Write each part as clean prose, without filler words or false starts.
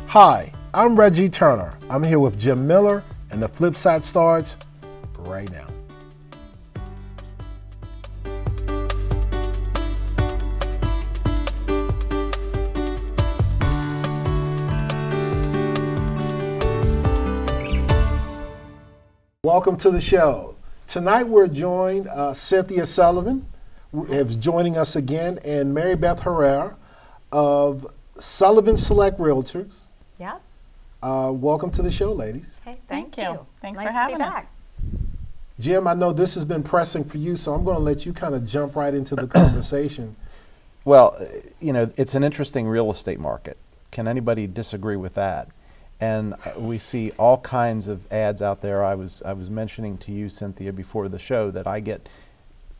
Hi, I'm Reggie Turner. I'm here with Jim Miller, and the FlipSide starts right now. Welcome to the show. Tonight we're joined, Cynthia Sullivan is joining us again, and Marybeth Herrera of Sullivan Select Realtors. Yeah. Welcome to the show, ladies. Hey, thank you. Thanks nice for having to be us. back. Jim, I know this has been pressing for you, so I'm going to let you kind of jump right into the conversation. Well, you know, it's an interesting real estate market. Can anybody disagree with that? And we see all kinds of ads out there. I was mentioning to you, Cynthia, before the show that I get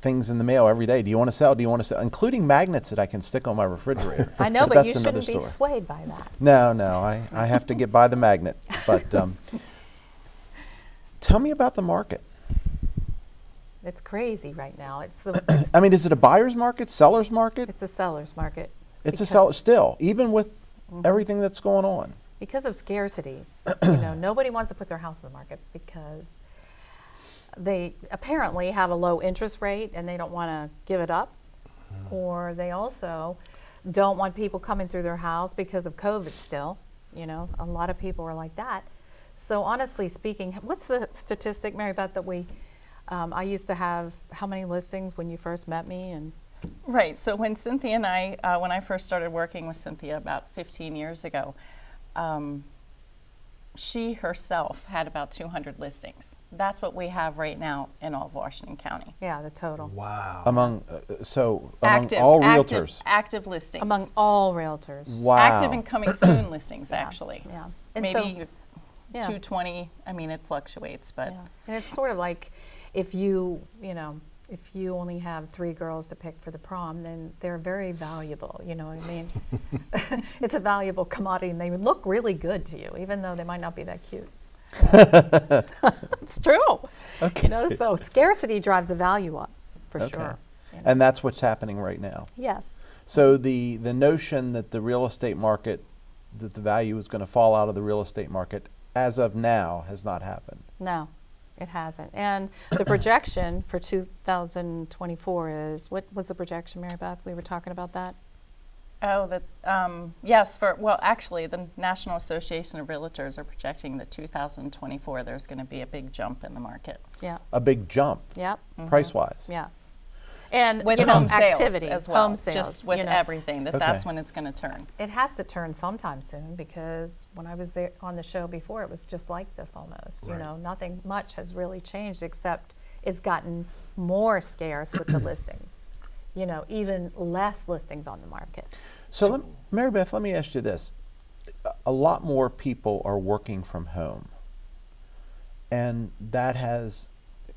things in the mail every day. Do you want to sell? Do you want to sell? Including magnets that I can stick on my refrigerator. I know, but that's you another shouldn't be story. swayed by that. No, I have to get by the magnet. But tell me about the market. It's crazy right now. I mean, is it a buyer's market, seller's market? It's a seller's market. It's a seller still, even with everything that's going on. Because of scarcity, you know, nobody wants to put their house on the market because they apparently have a low interest rate and they don't want to give it up, or they also don't want people coming through their house because of COVID still. You know, a lot of people are like that. So honestly speaking, what's the statistic, Marybeth, that I used to have how many listings when you first met me? And Right. So when Cynthia and I, when I first started working with Cynthia about 15 years ago, she herself had about 200 listings. That's what we have right now in all of Washington County. yeah, the total. Wow. Among Active, all active, realtors. active listings. Among all realtors. Wow. Active and coming soon listings, Yeah, actually. Yeah. And Maybe so, yeah. 220. I mean, it fluctates, but Yeah. And it's sort of like if you only have 3 girls to pick for the prom, then they're very valuable, you know what I mean? It's a valuable commodity and they look really good to you, even though they might not be that cute. It's true. Okay. You know, so scarcity drives the value up, for Okay. sure. You know? And that's what's happening right now. Yes. So the notion that the real estate market, that the value is going to fall out of the real estate market, as of now, has not happened. No, it hasn't. And the projection for 2024 is, what was the projection, Marybeth? We were talking about that? yes, actually, the National Association of Realtors are projecting that 2024 there's going to be a big jump in the market. Yeah. A big jump, Yep. price-wise. Yeah. And With you know, home sales activity, as well, home sales, just with you know. everything, that's Okay. when it's going to turn. It has to turn sometime soon because when I was there on the show before, it was just like this almost. You Right. know, nothing much has really changed except it's gotten more scarce with the listings. You know, even less listings on the market. So, Marybeth, let me ask you this. A lot more people are working from home. And that has,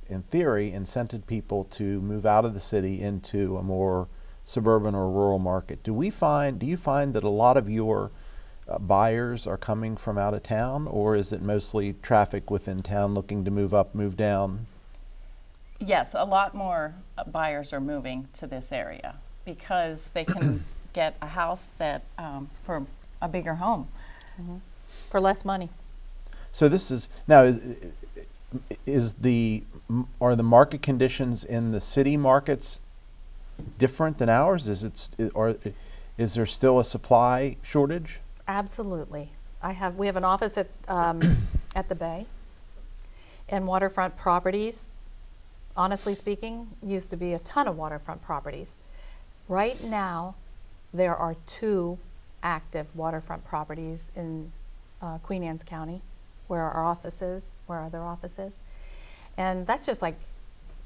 in theory, incented people to move out of the city into a more suburban or rural market. Do you find that a lot of your buyers are coming from out of town, or is it mostly traffic within town looking to move up, move down? Yes, a lot more buyers are moving to this area because they can get a house that for a bigger home. For less money. So this is now are the market conditions in the city markets different than ours? Is there still a supply shortage? Absolutely. We have an office at at the Bay, and waterfront properties, honestly speaking, used to be a ton of waterfront properties. Right now, there are 2 active waterfront properties in Queen Anne's County, where our office is, where our other office is. And that's just like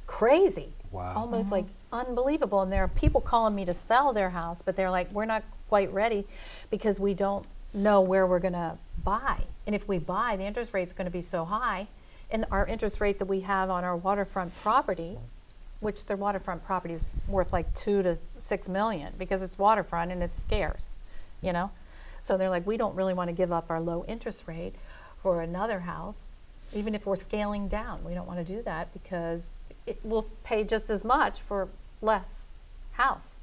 crazy. Wow. Almost like unbelievable. And there are people calling me to sell their house, but they're like, we're not quite ready because we don't know where we're going to buy. And if we buy, the interest rate's going to be so high. And our interest rate that we have on our waterfront property, which their waterfront property is worth like $2 to $6 million because it's waterfront and it's scarce, you know? So they're like, we don't really want to give up our low interest rate for another house, even if we're scaling down. We don't want to do that because it will pay just as much for less house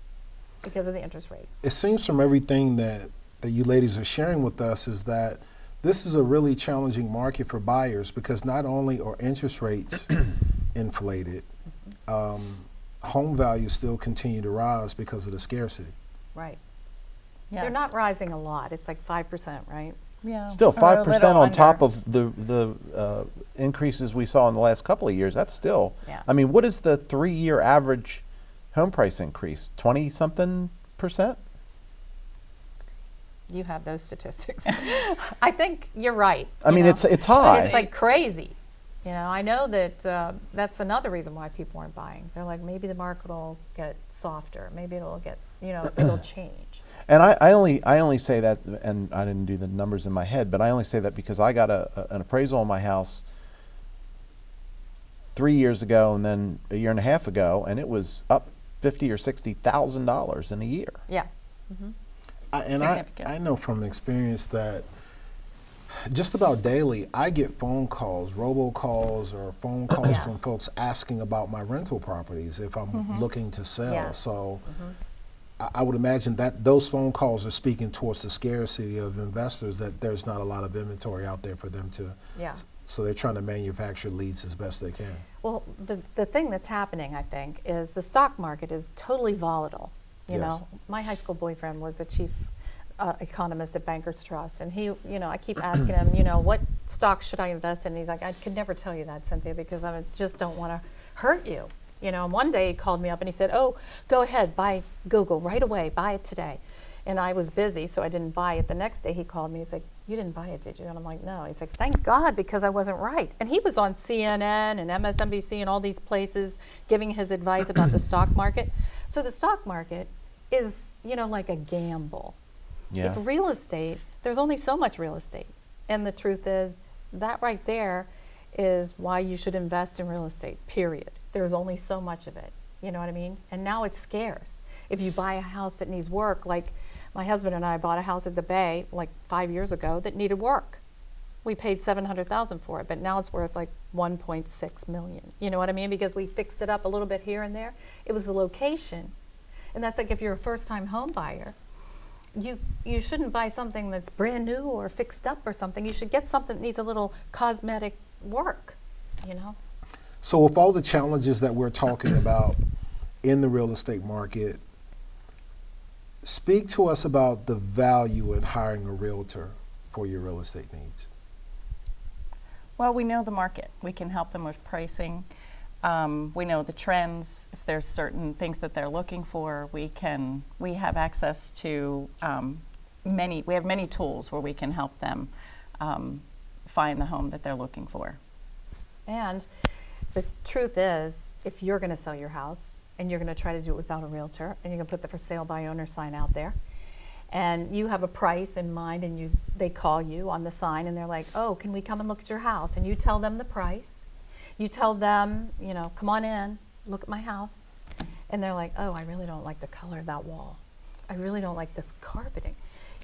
because of the interest rate. It seems from everything that that you ladies are sharing with us is that this is a really challenging market for buyers because not only are interest rates inflated, home values still continue to rise because of the scarcity. Right. Yes. They're not rising a lot. It's like 5%, right? Yeah. Still, or a 5% little on top under. of the increases we saw in the last couple of years. That's still. Yeah. I mean, what is the 3-year average home price increase? 20-something%? You have those statistics. I think you're right. I you mean, know. it's high. It's like crazy. You know, I know that that's another reason why people aren't buying. They're like, maybe the market will get softer. Maybe it'll get, you know, it'll change. And I only say that, and I didn't do the numbers in my head, but I only say that because I got an appraisal on my house 3 years ago, and then a year and a half ago, and it was up $50,000 or $60,000 in a year. Yeah. Significant. I know from experience that just about daily I get phone calls, robocalls, or phone calls Yes. from folks asking about my rental properties if I'm looking to sell. Yes. So I would imagine that those phone calls are speaking towards the scarcity of investors, that there's not a lot of inventory out there for them to. Yeah. So they're trying to manufacture leads as best they can. Well, the thing that's happening, I think, is the stock market is totally volatile. You Yes. know, my high school boyfriend was the chief economist at Bankers Trust, and he, you know, I keep asking him, you know, what stocks should I invest in? And he's like, I could never tell you that, Cynthia, because I just don't want to hurt you. You know, and one day he called me up and he said, oh, go ahead, buy Google right away, buy it today. And I was busy, so I didn't buy it. The next day he called me, he's like, you didn't buy it, did you? And I'm like, no. He's like, thank God, because I wasn't right. And he was on CNN and MSNBC and all these places giving his advice about the stock market. So the stock market is, you know, like a gamble. Yeah. If real estate, there's only so much real estate. And the truth is, that right there is why you should invest in real estate, period. There's only so much of it. You know what I mean? And now it's scarce. If you buy a house that needs work, like my husband and I bought a house at the Bay like 5 years ago that needed work. We paid $700,000 for it, but now it's worth like $1.6 million. You know what I mean? Because we fixed it up a little bit here and there. It was the location. And that's like if you're a first-time home buyer, you shouldn't buy something that's brand new or fixed up or something. You should get something that needs a little cosmetic work, you know? So with all the challenges that we're talking about in the real estate market, speak to us about the value in hiring a realtor for your real estate needs. Well, we know the market. We can help them with pricing. We know the trends. If there's certain things that they're looking for, we have access to we have many tools where we can help them find the home that they're looking for. And the truth is, if you're going to sell your house and you're going to try to do it without a realtor and you're going to put the for sale by owner sign out there and you have a price in mind and they call you on the sign and they're like, oh, can we come and look at your house? And you tell them the price. You tell them, you know, come on in, look at my house. And they're like, oh, I really don't like the color of that wall. I really don't like this carpeting,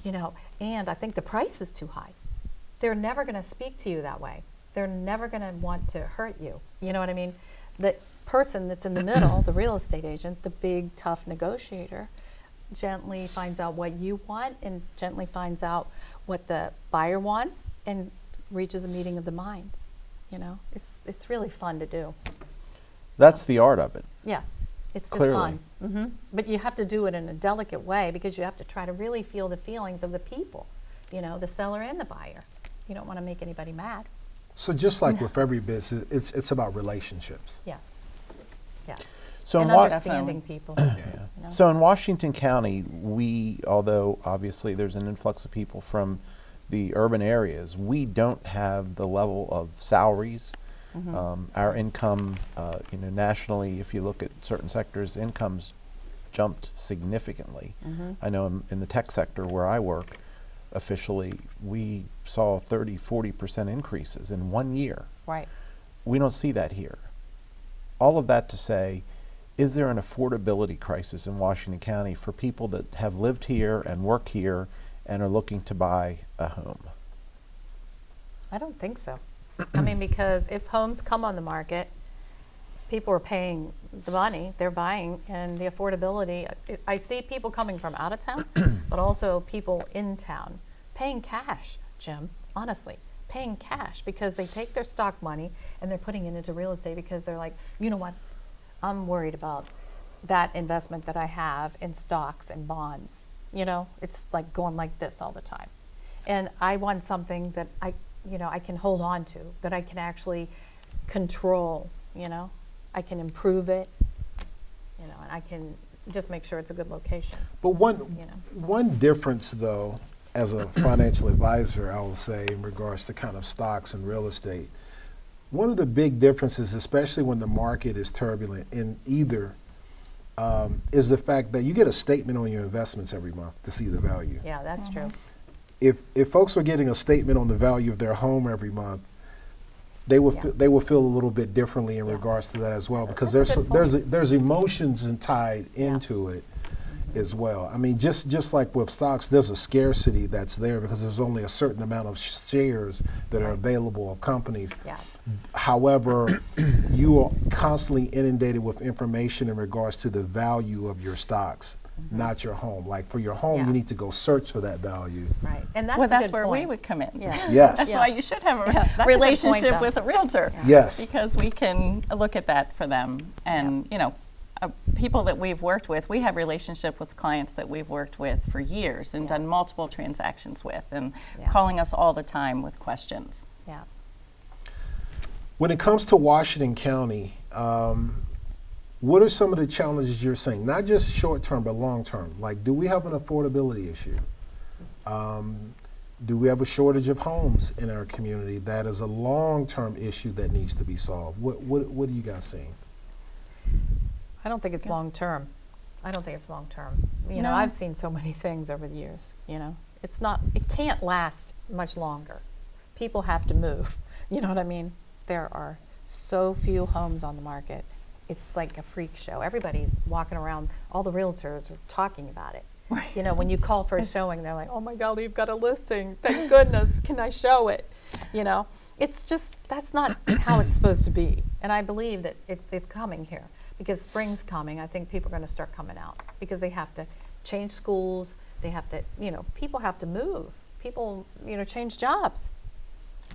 you know, and I think the price is too high. They're never going to speak to you that way. They're never going to want to hurt you. You know what I mean? The person that's in the middle, the real estate agent, the big, tough negotiator, gently finds out what you want and gently finds out what the buyer wants and reaches a meeting of the minds. You know, it's really fun to do. That's the art of it. Yeah, it's just Clearly. fun. But you have to do it in a delicate way because you have to try to really feel the feelings of the people, you know, the seller and the buyer. You don't want to make anybody mad. So just like with every business, it's about relationships. Yes. Yeah. So And in understanding people. You know? So in Washington County, although obviously there's an influx of people from the urban areas, we don't have the level of salaries. Our income, nationally, if you look at certain sectors, incomes jumped significantly. I know in the tech sector where I work, officially, we saw 30-40% increases in 1 year. Right. We don't see that here. All of that to say, is there an affordability crisis in Washington County for people that have lived here and work here and are looking to buy a home? I don't think so. I mean, because if homes come on the market, people are paying the money, they're buying, and the affordability. I see people coming from out of town, but also people in town paying cash, Jim, honestly, paying cash because they take their stock money and they're putting it into real estate because they're like, you know what, I'm worried about that investment that I have in stocks and bonds. You know, it's like going like this all the time. And I want something that I can hold on to, that I can actually control, I can improve it, and I can just make sure it's a good location. But one difference, though, as a financial advisor, I will say, in regards to kind of stocks and real estate, one of the big differences, especially when the market is turbulent in either, is the fact that you get a statement on your investments every month to see the value. Yeah, that's true. If folks are getting a statement on the value of their home every month, they will they will feel a little bit differently in regards to that as well, because That's a good point. there's emotions tied into it as well. I mean, just like with stocks, there's a scarcity that's there because there's only a certain amount of shares that are available of companies. Yeah. However, you are constantly inundated with information in regards to the value of your stocks, not your home. Like for your home, Yeah. you need to go search for that value. Right. And that's Well, a that's good where we point. would come in. Yeah. Yes. That's Yeah. why you should have a Yeah, that's a good point, relationship though. with a realtor. Yes. Because we can look at that for them. And, people that we've worked with, we have relationship with clients that we've worked with for years and done multiple transactions with and Yeah. calling us all the time with questions. Yeah. When it comes to Washington County, what are some of the challenges you're seeing? Not just short term, but long term. Like, do we have an affordability issue? Do we have a shortage of homes in our community? That is a long term issue that needs to be solved. What are you guys seeing? I don't think it's long term. I don't think it's long term. No. I've seen so many things over the years, it can't last much longer. People have to move. You know what I mean? There are so few homes on the market. It's like a freak show. Everybody's walking around, all the realtors are talking about it. When you call for a showing, they're like, oh my God, you've got a listing. Thank goodness, can I show it? It's just, that's not how it's supposed to be. And I believe that it's coming here because spring's coming. I think people are going to start coming out because they have to change schools. They have to, people have to move. People, change jobs.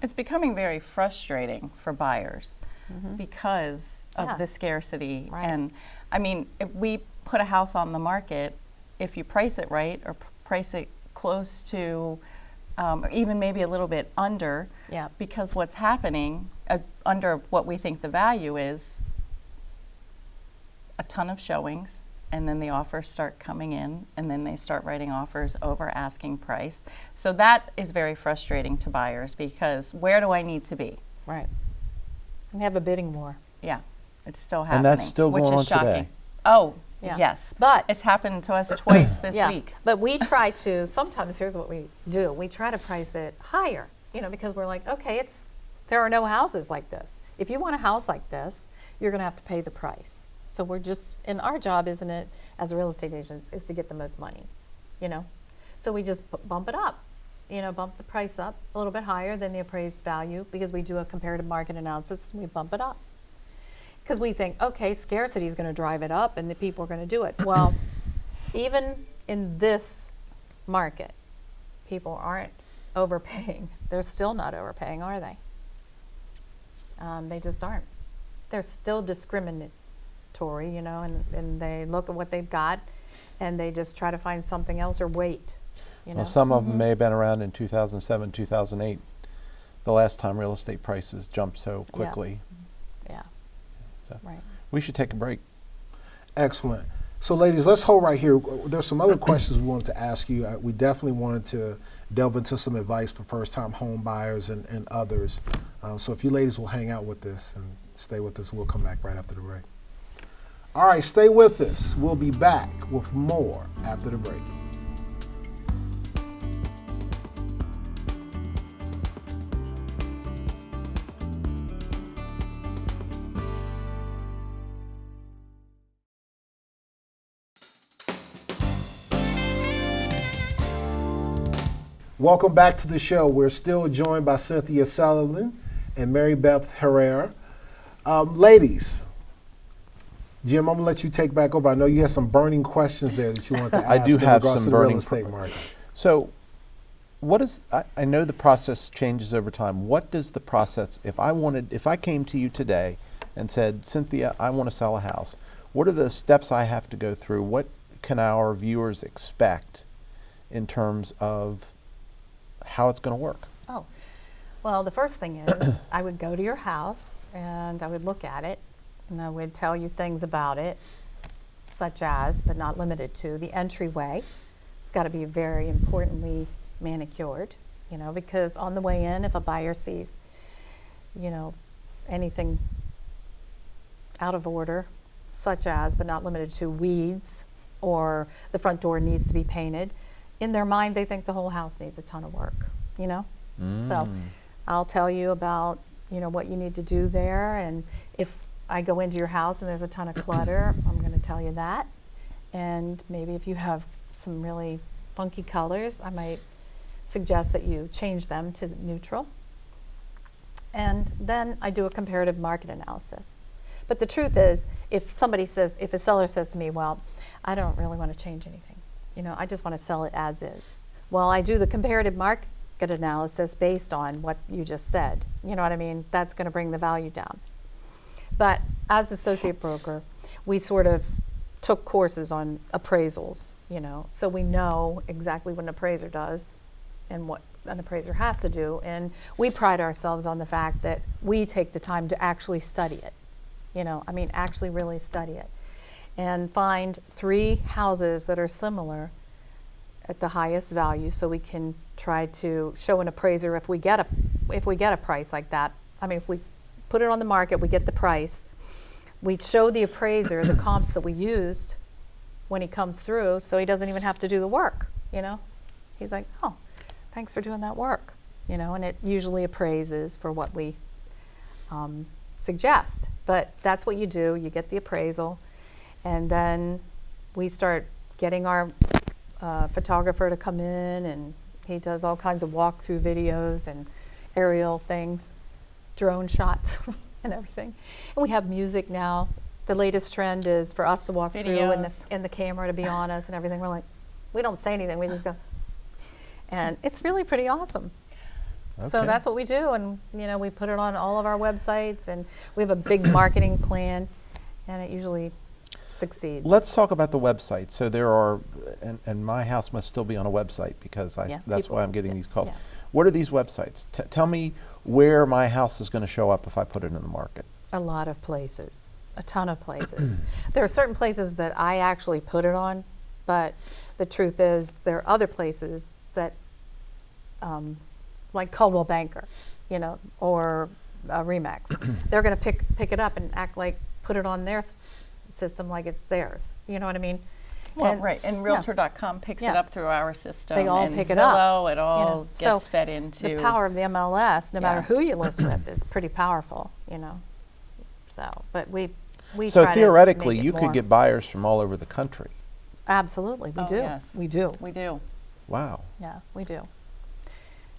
It's becoming very frustrating for buyers because of Yeah. the scarcity. Right. And I mean, if we put a house on the market, if you price it right or price it close to, or even maybe a little bit under, Yeah. because what's happening under what we think the value is, a ton of showings, and then the offers start coming in, and then they start writing offers over asking price. So that is very frustrating to buyers because where do I need to be? Right. And have a bidding war. Yeah, it's still happening. And that's still which going is on shocking. today. Oh, Yeah. yes. But It's happened to us twice this yeah, week. but we try to, sometimes here's what we do. We try to price it higher, because we're like, okay, there are no houses like this. If you want a house like this, you're going to have to pay the price. So and our job, isn't it, as real estate agents, is to get the most money, So we just bump it up, bump the price up a little bit higher than the appraised value because we do a comparative market analysis and we bump it up. Because we think, okay, scarcity is going to drive it up and the people are going to do it. Well, even in this market, people aren't overpaying. They're still not overpaying, are they? They just aren't. They're still discriminatory, and they look at what they've got and they just try to find something else or wait. Well, some of them may have been around in 2007, 2008, the last time real estate prices jumped so quickly. Yeah. So Right. we should take a break. Excellent. So, ladies, let's hold right here. There's some other questions we wanted to ask you. We definitely wanted to delve into some advice for first-time home buyers and others. So if you ladies will hang out with us and stay with us, we'll come back right after the break. All right, stay with us. We'll be back with more after the break. Welcome back to the show. We're still joined by Cynthia Sullivan and Marybeth Herrera. Ladies, Jim, I'm gonna let you take back over. I know you have some burning questions there that you want to ask. I do in have regards some to the real burning estate market. So, I know the process changes over time. What does the process, if I came to you today and said, Cynthia, I want to sell a house, what are the steps I have to go through? What can our viewers expect in terms of how it's going to work? Oh, well, the first thing is I would go to your house and I would look at it and I would tell you things about it, such as, but not limited to, the entryway. It's got to be very importantly manicured, you know, because on the way in, if a buyer sees, you know, anything out of order, such as, but not limited to, weeds, or the front door needs to be painted, in their mind they think the whole house needs a ton of work, you know? So I'll tell you about, you know, what you need to do there, and if I go into your house and there's a ton of clutter, I'm going to tell you that. And maybe if you have some really funky colors, I might suggest that you change them to neutral. And then I do a comparative market analysis. But the truth is, if a seller says to me, well, I don't really want to change anything, you know, I just want to sell it as is. Well, I do the comparative market analysis based on what you just said. You know what I mean? That's going to bring the value down. But as associate broker, we sort of took courses on appraisals, you know, so we know exactly what an appraiser does and what an appraiser has to do. And we pride ourselves on the fact that we take the time to actually study it. You know, I mean, actually really study it and find 3 houses that are similar at the highest value, so we can try to show an appraiser if we get a price like that. I mean, if we put it on the market, we get the price, we show the appraiser the comps that we used when he comes through, so he doesn't even have to do the work, you know? He's like, oh, thanks for doing that work, you know, and it usually appraises for what we suggest. But that's what you do. You get the appraisal, and then we start getting our photographer to come in, and he does all kinds of walkthrough videos and aerial things, drone shots and everything. And we have music now. The latest trend is for us to walk through and the camera to be on us and everything. We're like, we don't say anything, we just go. And it's really pretty awesome. So Okay. that's what we do, and you know, we put it on all of our websites, and we have a big marketing plan, and it usually succeeds. Let's talk about the website. So there are, and my house must still be on a website because Yeah, that's people- why I'm getting these calls. yeah. What are these websites? Tell me where my house is going to show up if I put it in the market. A lot of places, a ton of places. There are certain places that I actually put it on, but the truth is there are other places that, like Coldwell Banker, you know, or Remax, they're going to pick it up and put it on their system like it's theirs. You know what I mean? Well, And- right, and yeah. Realtor.com picks it Yeah. up through our system. They all and pick it up, Zillow, it you all know. gets So fed into. The power of the MLS, no matter Yeah. who you list with, is pretty powerful, you know. So, but we So try to theoretically, make it you could more- get buyers from all over the country. Absolutely, we Oh, do. yes. We do. We do. Wow. Yeah, we do.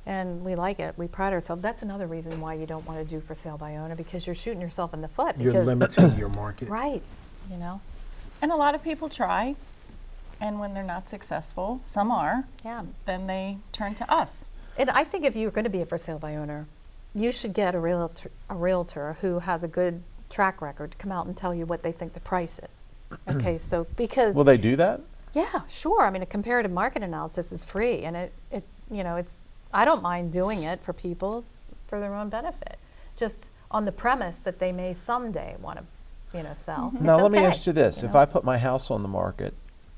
And we like it. We pride ourselves. That's another reason why you don't want to do for sale by owner, because you're shooting yourself in the foot. You're because- limiting your market. Right, you know. And a lot of people try, and when they're not successful, some are, Yeah. then they turn to us. And I think if you're going to be a for sale by owner, you should get a realtor who has a good track record to come out and tell you what they think the price is. Okay, so because Will they do that? yeah, sure. I mean, a comparative market analysis is free, and it you know, I don't mind doing it for people for their own benefit, just on the premise that they may someday want to, you know, sell. It's Now, let me okay, ask you this. you If know? I put my house on the market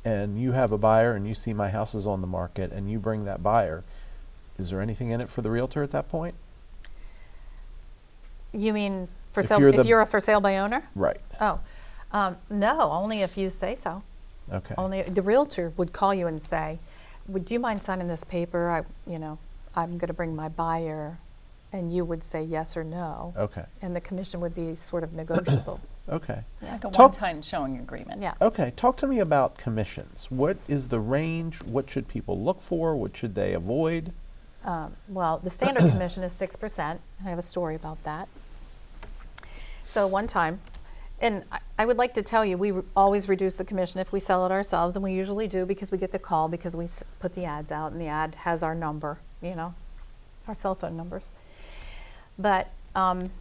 and you have a buyer and you see my house is on the market and you bring that buyer, is there anything in it for the realtor at that point? You mean for If sale? you're If the- you're a for sale by owner? Right. Oh, no. Only if you say so. Okay. Only the realtor would call you and say, "Would you mind signing this paper? I'm going to bring my buyer," and you would say yes or no, Okay. and the commission would be sort of negotiable. Okay. Like a Talk- one-time showing agreement. Yeah. Okay. Talk to me about commissions. What is the range? What should people look for? What should they avoid? Well, the standard commission is 6%. I have a story about that. So one time, And I would like to tell you, we always reduce the commission if we sell it ourselves, and we usually do because we get the call because we put the ads out, and the ad has our number, you know, our cell phone numbers. But one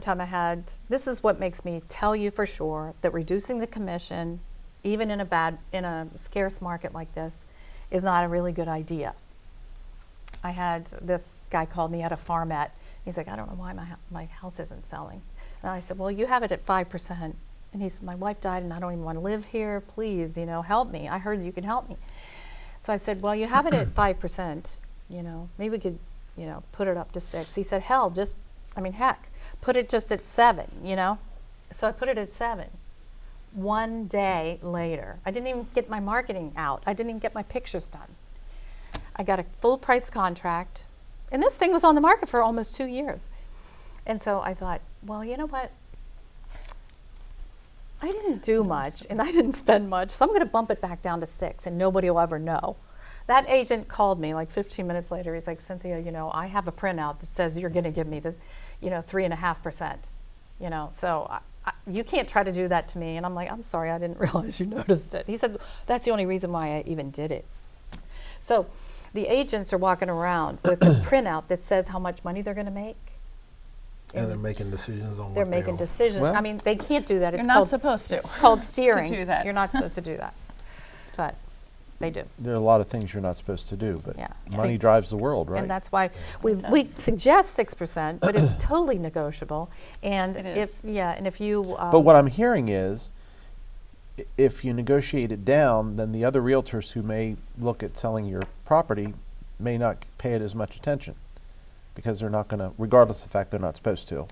time I had, this is what makes me tell you for sure that reducing the commission, even in a scarce market like this, is not a really good idea. I had this guy called me at a farmette. He's like, I don't know why my house isn't selling. And I said, well, you have it at 5%. And he said, my wife died and I don't even want to live here. Please, you know, help me. I heard you can help me. So I said, well, you have it at 5%. You know, maybe we could, you know, put it up to 6. He said, hell, heck, put it just at 7, you know? So I put it at 7. One day later, I didn't even get my marketing out. I didn't even get my pictures done. I got a full price contract, and this thing was on the market for almost 2 years. And so I thought, well, you know what? I didn't do much and I didn't spend much, so I'm going to bump it back down to 6 and nobody will ever know. That agent called me like 15 minutes later. He's like, Cynthia, you know, I have a printout that says you're going to give me the, you know, 3.5%. You know, so you can't try to do that to me. And I'm like, I'm sorry, I didn't realize you noticed it. He said, that's the only reason why I even did it. So the agents are walking around with a printout that says how much money they're going to make. And they're making decisions on They're what making they decisions. Well- I mean, they can't do that. You're not supposed to. It's called steering. do that. You're not supposed to do that, but they do. There are a lot of things you're not supposed to do, but Yeah. money drives the world, right? And that's why we suggest 6%, but it's totally negotiable. And It is. if you. But what I'm hearing is, if you negotiate it down, then the other realtors who may look at selling your property may not pay it as much attention, because they're not going to, regardless of the fact they're not supposed to.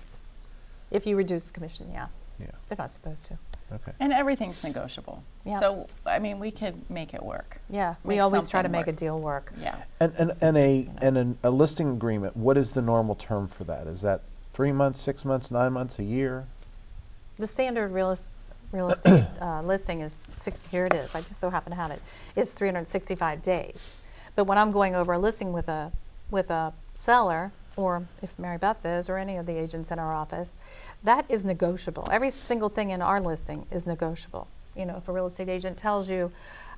If you reduce commission, yeah, Yeah. they're not supposed to. Okay. And everything's negotiable. Yeah. So, I mean, we could make it work. Yeah, we Make always try to something make a work. deal work. Yeah. And a listing agreement, what is the normal term for that? Is that 3 months, 6 months, 9 months, a year? The standard real estate listing is, here it is, I just so happen to have it, is 365 days. But when I'm going over a listing with a seller, or if Marybeth is, or any of the agents in our office, that is negotiable. Every single thing in our listing is negotiable. You know, if a real estate agent tells you,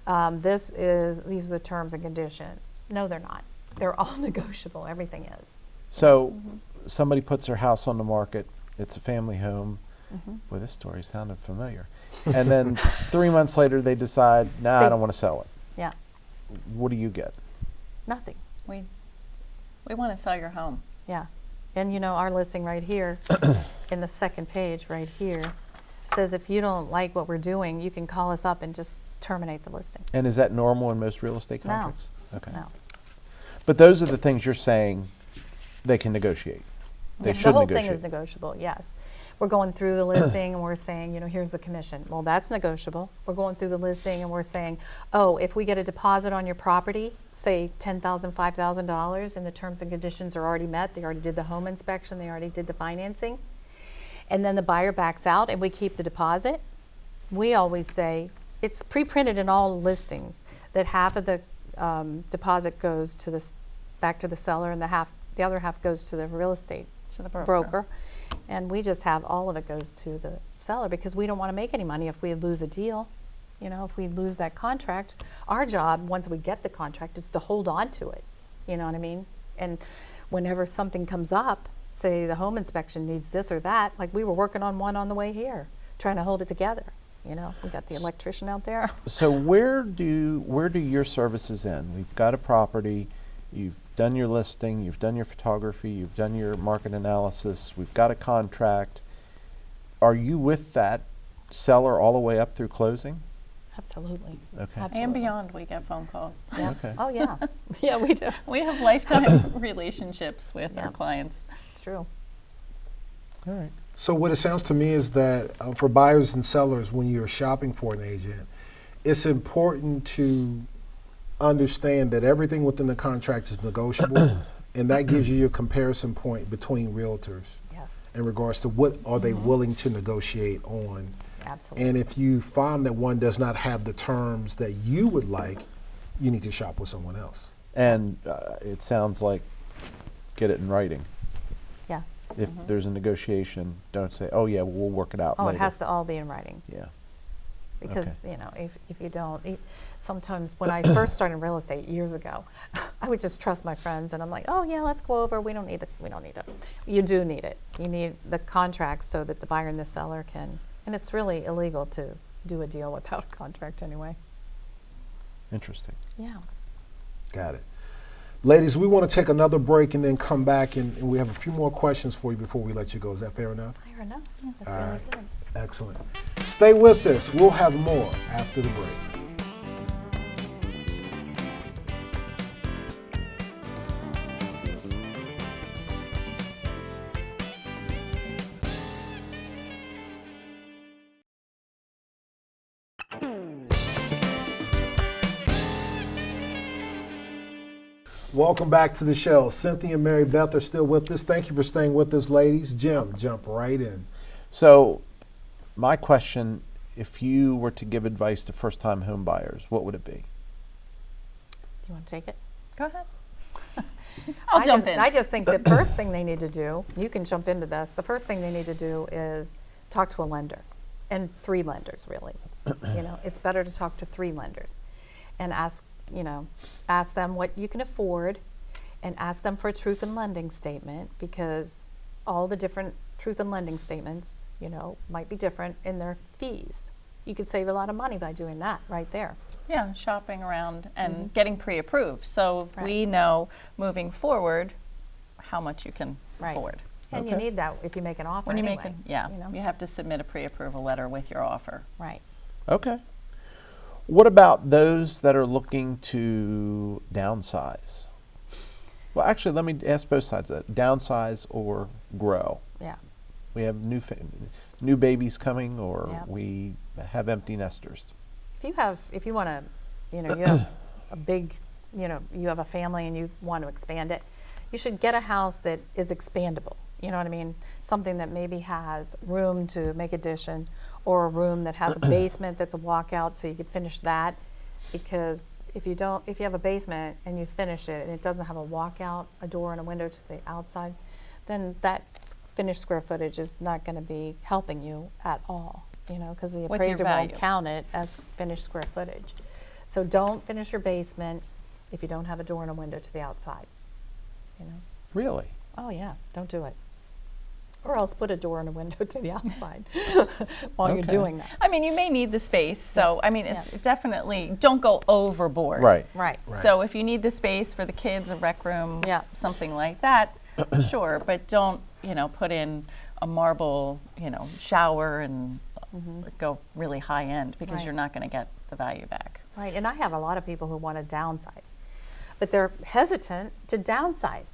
these are the terms and conditions. No, they're not. They're all negotiable. Everything is. So somebody puts their house on the market, it's a family home. Mm-hmm. Boy, this story sounded familiar. And then 3 months later they decide, nah, I don't want to sell it. Yeah, What do you get? nothing. We want to sell your home. Yeah. And you know, our listing right here, in the second page right here, says if you don't like what we're doing, you can call us up and just terminate the listing. And is that normal in most real estate No. contracts? Okay. No. But those are the things you're saying they can negotiate. They should The whole negotiate. thing is negotiable, yes. We're going through the listing and we're saying, you know, here's the commission. Well, that's negotiable. We're going through the listing and we're saying, oh, if we get a deposit on your property, say $10,000, $5,000, and the terms and conditions are already met, they already did the home inspection, they already did the financing, and then the buyer backs out and we keep the deposit, we always say, it's pre-printed in all listings, that half of the deposit goes to back to the seller and the other half goes to the real estate To the broker. And we just have all of it goes to the seller because we don't want to make any money if we lose a deal. You know, if we lose that contract, our job, once we get the contract, is to hold on to it. You know what I mean? And whenever something comes up, say the home inspection needs this or that, like we were working on one on the way here, trying to hold it together. You know, we got the electrician out there. So where do your services end? We've got a property, you've done your listing, you've done your photography, you've done your market analysis, we've got a contract. Are you with that seller all the way up through closing? Absolutely. Okay. Absolutely. And beyond, we get phone calls. Yeah. Okay. Oh, yeah. Yeah, we do. We have lifetime relationships with Yeah. our clients. It's true. All right. So what it sounds to me is that for buyers and sellers, when you're shopping for an agent, it's important to understand that everything within the contract is negotiable, and that gives you your comparison point between realtors Yes, in regards to what are they willing to negotiate on. absolutely. And if you find that one does not have the terms that you would like, you need to shop with someone else. And it sounds like get it in writing. Yeah. If there's a negotiation, don't say, "Oh yeah, we'll work it out Oh, later." it has to all be in writing. Yeah. Because, you know, if you don't, sometimes when I first started in real estate years ago, I would just trust my friends and I'm like, oh yeah, let's go over, we don't need it. You do need it. You need the contract so that the buyer and the seller can, and it's really illegal to do a deal without a contract anyway. Interesting. Yeah. Got it. Ladies, we want to take another break and then come back, and we have a few more questions for you before we let you go. Is that fair enough? Fair enough. That's All really right. good. Excellent. Stay with us. We'll have more after the break. Welcome back to the show. Cynthia and Marybeth are still with us. Thank you for staying with us, ladies. Jim, jump right in. So, my question: if you were to give advice to first-time home buyers, what would it be? Do you want to take it? Go ahead. I'll jump in. I just think the first thing they need to do, you can jump into this, the first thing they need to do is talk to a lender, and 3 lenders really. You know, it's better to talk to 3 lenders and ask them what you can afford and ask them for a truth in lending statement, because all the different truth in lending statements, you know, might be different in their fees. You could save a lot of money by doing that right there. Yeah, shopping around and getting pre-approved. So Right. we know moving forward how much you can Right. afford. And you Okay. need that if you make an offer When you anyway. make it, yeah, You know? you have to submit a pre-approval letter with your offer. Right. Okay. What about those that are looking to downsize? Well, actually, let me ask both sides of that: downsize or grow. Yeah. We have new babies coming, or Yep. we have empty nesters. If you want to, you know, you have a big, you know, you have a family and you want to expand it, you should get a house that is expandable. You know what I mean? Something that maybe has room to make addition, or a room that has a basement that's a walkout so you could finish that. Because if you have a basement and you finish it and it doesn't have a walkout, a door and a window to the outside, then that finished square footage is not going to be helping you at all. You know, because the With your appraiser won't value. count it as finished square footage. So don't finish your basement if you don't have a door and a window to the outside. You know? Really? Oh yeah, don't do it. Or else put a door and a window to the outside while you're Okay. doing that. I mean, you may need the space, so I mean, it's Yeah. definitely, don't go overboard. Right. Right. So if you need the space for the kids, a rec room, Yeah. something like that, sure, but don't, you know, put in a marble, you know, shower and go really high end, because Right. you're not going to get the value back. Right. And I have a lot of people who want to downsize, but they're hesitant to downsize.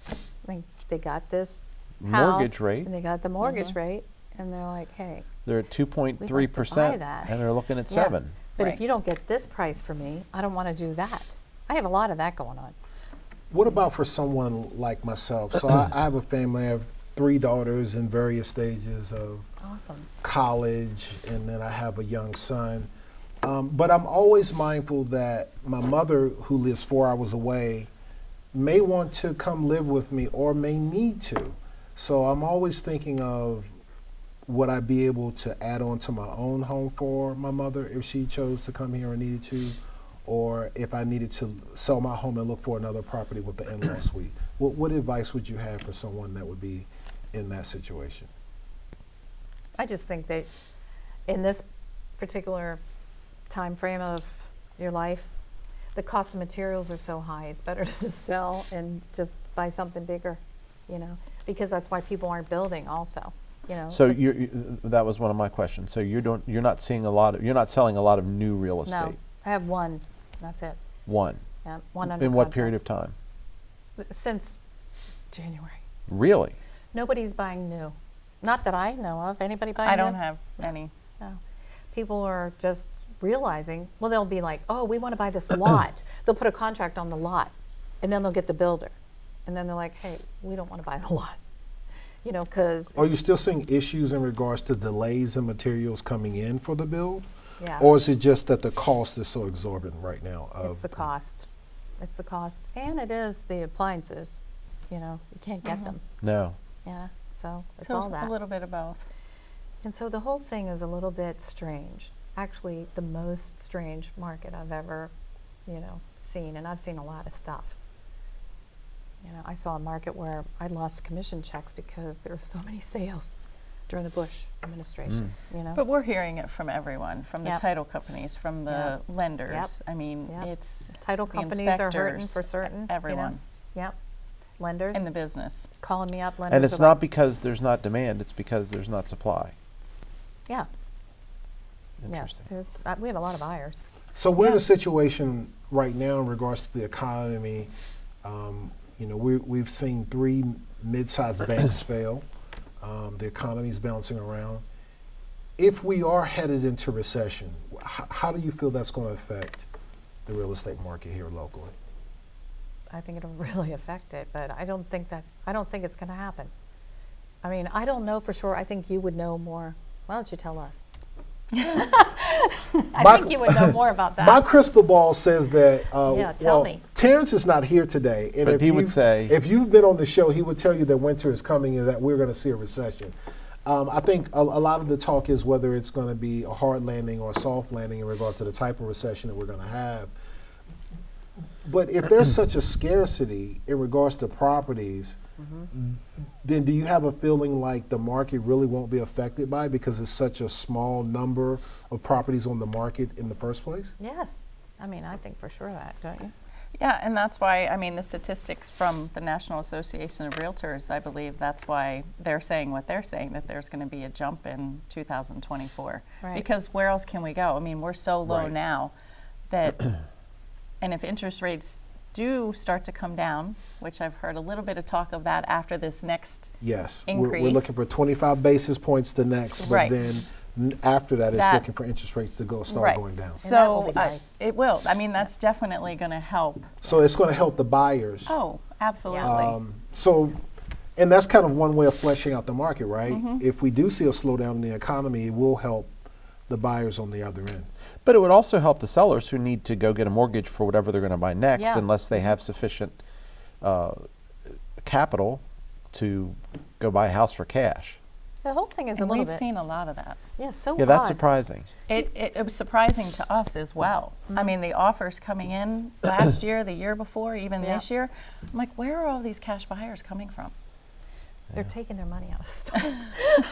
Like they got this Mortgage house, rate. and they got the mortgage rate, and they're like, hey. They're at 2.3%, buy that. and they're looking at Yeah. 7. But Right. if you don't get this price for me, I don't want to do that. I have a lot of that going on. What about for someone like myself? So I have a family. I have 3 daughters in various stages of Awesome. college, and then I have a young son. But I'm always mindful that my mother, who lives 4 hours away, may want to come live with me or may need to. So I'm always thinking of, would I be able to add on to my own home for my mother if she chose to come here and needed to, or if I needed to sell my home and look for another property with the in-law suite? What advice would you have for someone that would be in that situation? I just think that in this particular time frame of your life, the cost of materials are so high, it's better to just sell and just buy something bigger, you know, because that's why people aren't building also, you know. So that was one of my questions. So you're not selling a lot of new real estate. No, I have one, that's it. One. Yeah, one under In what contract. period of time? Since January. Really? Nobody's buying new. Not that I know of. Anybody buying I new? don't have any. No. People are just realizing, well, they'll be like, oh, we want to buy this lot. They'll put a contract on the lot, and then they'll get the builder. And then they're like, hey, we don't want to buy the lot. You know, because, Are you still seeing issues in regards to delays in materials coming in for the build? yeah, Or is it just that the cost is so exorbitant right now? it's the cost. It's the cost. And it is the appliances. You know, you can't get them. No. Yeah. So it's So all that. a little bit of both. And so the whole thing is a little bit strange. Actually, the most strange market I've ever, seen, and I've seen a lot of stuff. I saw a market where I lost commission checks because there were so many sales during the Bush administration, But we're hearing it from everyone, from the Yep. title companies, from the lenders. Yep. I mean, Yep. it's Title the companies are hurting inspectors, for certain. everyone Yep. Lenders in the business. calling me up. Lenders And it's are not like, because there's not demand, it's because there's not supply. yeah. Yes. Interesting. We have a lot of buyers. So we're in Yeah. a situation right now in regards to the economy. We've seen 3 mid-sized banks fail. The economy's bouncing around. If we are headed into recession, how do you feel that's going to affect the real estate market here locally? I think it'll really affect it, but I don't think it's going to happen. I mean, I don't know for sure. I think you would know more. Why don't you tell us? I think you would know more about that. My crystal ball says that. Yeah, tell me. Terrence is not here today, and But if he would you've- say- if you've been on the show, he would tell you that winter is coming and that we're going to see a recession. I think a lot of the talk is whether it's going to be a hard landing or a soft landing in regards to the type of recession that we're going to have. But if there's such a scarcity in regards to properties, then do you have a feeling like the market really won't be affected by it because it's such a small number of properties on the market in the first place? Yes. I mean, I think for sure that, don't you? Yeah, and that's why, I mean, the statistics from the National Association of Realtors, I believe that's why they're saying what they're saying, that there's going to be a jump in 2024. Right. Because where else can we go? I mean, we're so low Right. now that, and if interest rates do start to come down, which I've heard a little bit of talk of that after this next, Yes. We're Increase. looking for 25 basis points the next, but Right. then after that, it's That- looking for interest rates to start right. going down. And that will So be nice. it will. I mean, that's definitely going to help. So it's going to help the buyers. Oh, absolutely. So, and that's kind of one way of fleshing out the market, right? Mm-hmm. If we do see a slowdown in the economy, it will help the buyers on the other end. But it would also help the sellers who need to go get a mortgage for whatever they're going to buy next, Yeah. unless they have sufficient capital to go buy a house for cash. The whole thing is a And little we've bit. seen a lot of that. Yeah, so Yeah, that's odd. surprising. It was surprising to us as well. I mean, the offers coming in last year, the year before, even Yeah. this year, I'm like, where are all these cash buyers coming from? They're taking their money out of stuff.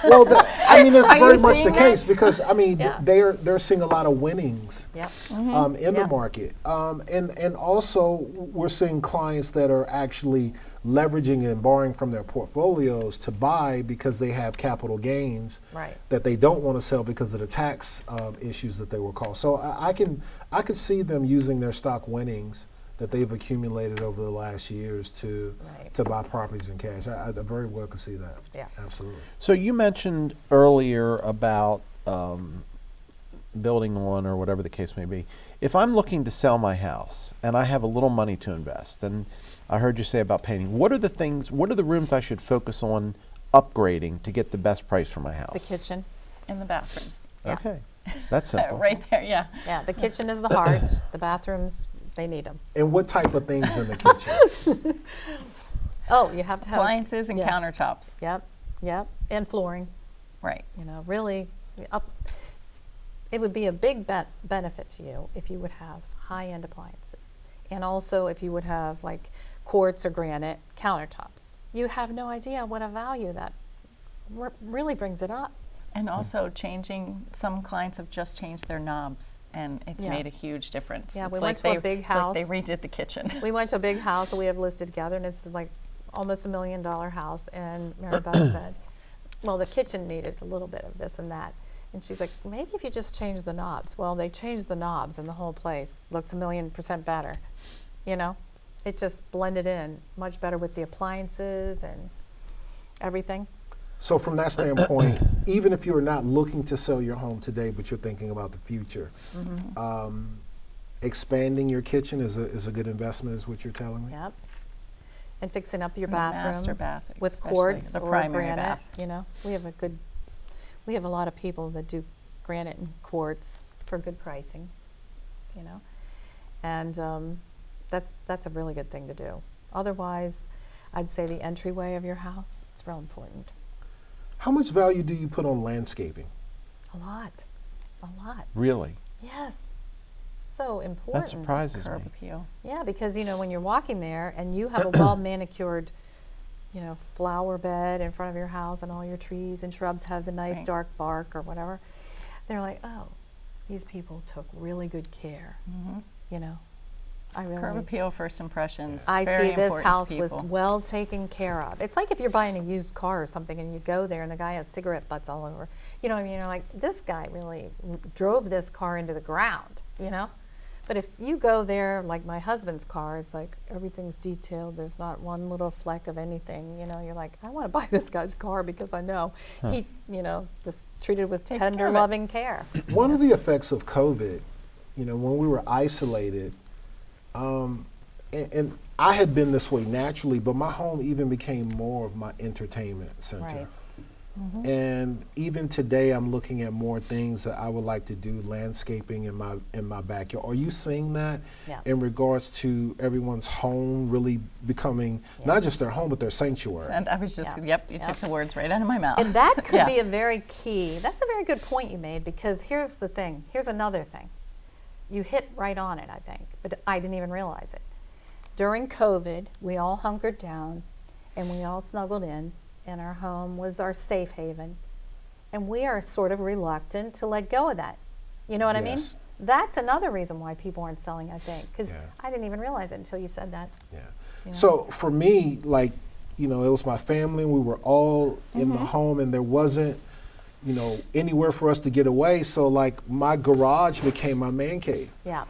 Well, I mean, it's Are you very much the seeing that? case because I mean, Yeah. they're seeing a lot of winnings Yep. in the Yep. market, and also we're seeing clients that are actually leveraging and borrowing from their portfolios to buy because they have capital gains Right. that they don't want to sell because of the tax issues that they were caused. So I could see them using their stock winnings that they've accumulated over the last years to Right. to buy properties in cash. I very well could see that. Yeah. Absolutely. So you mentioned earlier about building one or whatever the case may be. If I'm looking to sell my house and I have a little money to invest, and I heard you say about painting, what are the rooms I should focus on upgrading to get the best price for my house? The kitchen. In the bathrooms. Yeah. Okay, that's simple. Right there, yeah. Yeah, the kitchen is the heart. The bathrooms, they need them. And what type of things in the kitchen? Oh, you have to have. Appliances and yeah. countertops. Yep, yep, and flooring. Right. Really, it would be a big benefit to you if you would have high-end appliances, and also if you would have like quartz or granite countertops. You have no idea what a value that really brings it up. And also some clients have just changed their knobs, and it's Yeah. made a huge difference. Yeah, It's we like went to a big it's like they house. redid the kitchen. We went to a big house that we have listed together, and it's like almost $1 million house. And Marybeth said, well, the kitchen needed a little bit of this and that. And she's like, maybe if you just change the knobs. Well, they changed the knobs, and the whole place looks 1,000,000% better. It just blended in much better with the appliances and everything. So from that standpoint, even if you're not looking to sell your home today, but you're thinking about the future, expanding your kitchen is a good investment, is what you're telling me? Yep. And fixing up your And the bathroom master bath, with especially, quartz the or primary granite. bath. We have a lot of people that do granite and quartz for good pricing. And that's a really good thing to do. Otherwise, I'd say the entryway of your house, it's real important. How much value do you put on landscaping? A lot. Really? Yes. So important. That surprises Curb me. appeal. Yeah, because when you're walking there and you have a well manicured, flower bed in front of your house, and all your trees and shrubs have the nice Right. dark bark or whatever, they're like, oh, these people took really good care. I really. Curb appeal, first impressions. I very see this important to house was people. well taken care of. It's like if you're buying a used car or something and you go there and the guy has cigarette butts all over. You know what I mean? You're like, this guy really drove this car into the ground, But if you go there, like my husband's car, it's like everything's detailed. There's not one little fleck of anything. You're like, I want to buy this guy's car because I know he, just treated with Takes care tender, of it. loving care. One of the effects of COVID, when we were isolated, and I had been this way naturally, but my home even became more of my entertainment center. Right. And even today, I'm looking at more things that I would like to do, landscaping in my backyard. Are you seeing that Yeah. in regards to everyone's home really becoming not just their home, but their sanctuary? And I was just, Yeah. you took the words right out of my mouth. And that could Yeah. be a very key. That's a very good point you made, because here's the thing. Here's another thing. You hit right on it, I think, but I didn't even realize it. During COVID, we all hunkered down and we all snuggled in, and our home was our safe haven. And we are sort of reluctant to let go of that. You know what I mean? Yes. That's another reason why people aren't selling, I think, because Yeah. I didn't even realize it until you said that. Yeah. You know? So for me, it was my family. We were all in the home, and there wasn't, anywhere for us to get away. So my garage became my man cave. Yeah.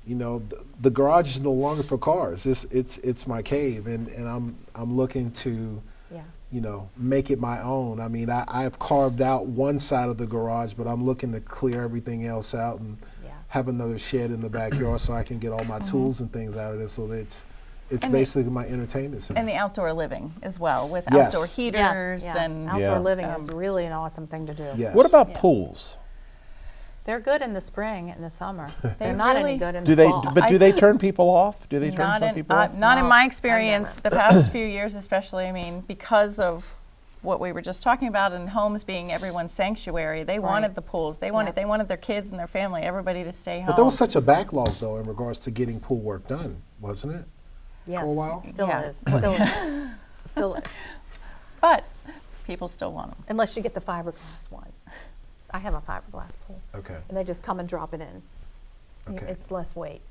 The garage is no longer for cars. It's my cave, and I'm looking to, Yeah. make it my own. I mean, I've carved out one side of the garage, but I'm looking to clear everything else out and Yeah. have another shed in the backyard so I can get all my tools and things out of there. So that it's And basically my entertainment center. And the outdoor living as well, with Yes. outdoor heaters Yeah. and Outdoor Yeah. living is really an awesome thing to do. Yes. What about Yeah. pools? They're good in the spring and the summer. They're They not any really- good in Do the they? fall. But do they turn people off? Do they turn not some in, people off? not in No, my I've experience, never. the past few years especially. I mean, because of what we were just talking about, and homes being everyone's sanctuary, they wanted the pools. They wanted their kids and their family, everybody to stay home. But there was such a backlog, though, in regards to getting pool work done, wasn't it? Yes, for a while? Still Yeah. is. Still is. Still is. But people still want them. Unless you get the fiberglass one. I have a fiberglass pool. Okay. And they just come and drop it in. Okay. It's less weight.